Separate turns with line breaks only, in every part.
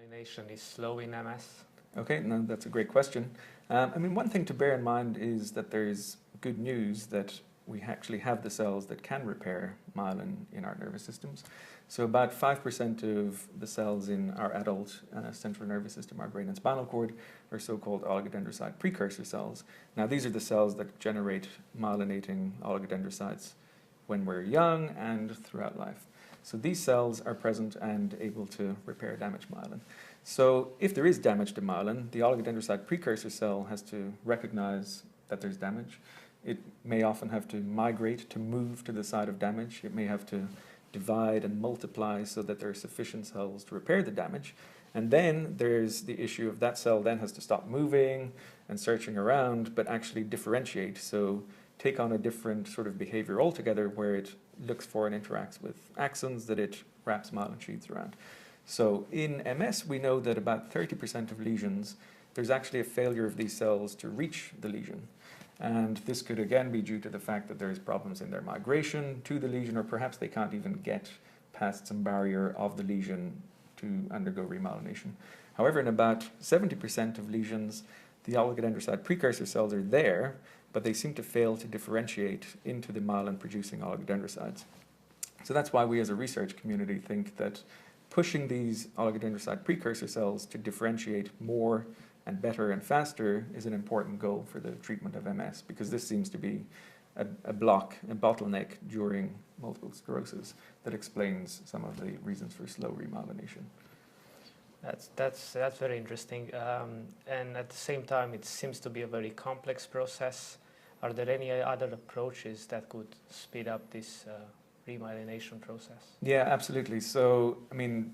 remyelination is slow in MS?
Okay, no, that's a great question. I mean, one thing to bear in mind is that there's good news that we actually have the cells that can repair myelin in our nervous systems. So about 5% of the cells in our adult central nervous system, our brain and spinal cord, are so-called oligodendrocyte precursor cells. Now, these are the cells that generate myelinating oligodendrocytes when we're young and throughout life. So these cells are present and able to repair damaged myelin. So if there is damage to myelin, the oligodendrocyte precursor cell has to recognize that there's damage. It may often have to migrate to move to the site of damage. It may have to divide and multiply so that there are sufficient cells to repair the damage. And then there's the issue of that cell then has to stop moving and searching around, but actually differentiate. So take on a different sort of behavior altogether where it looks for and interacts with axons that it wraps myelin sheaths around. So in MS, we know that about 30% of lesions, there's actually a failure of these cells to reach the lesion. And this could again be due to the fact that there's problems in their migration to the lesion, or perhaps they can't even get past some barrier of the lesion to undergo remyelination. However, in about 70% of lesions, the oligodendrocyte precursor cells are there, but they seem to fail to differentiate into the myelin-producing oligodendrocytes. So that's why we as a research community think that pushing these oligodendrocyte precursor cells to differentiate more and better and faster is an important goal for the treatment of MS, because this seems to be a bottleneck during multiple sclerosis that explains some of the reasons for slow remyelination.
That's very interesting, and at the same time it seems to be a very complex process. Are there any other approaches that could speed up this remyelination process?
Yeah, absolutely. So, I mean,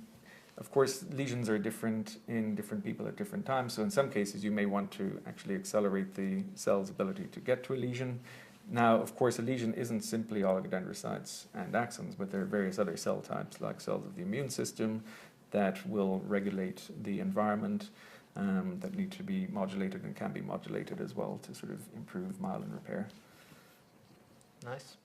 of course, lesions are different in different people at different times. So in some cases, you may want to actually accelerate the cell's ability to get to a lesion. Now, of course, a lesion isn't simply oligodendrocytes and axons, but there are various other cell types, like cells of the immune system, that will regulate the environment, that need to be modulated and can be modulated as well to sort of improve myelin repair.
Nice.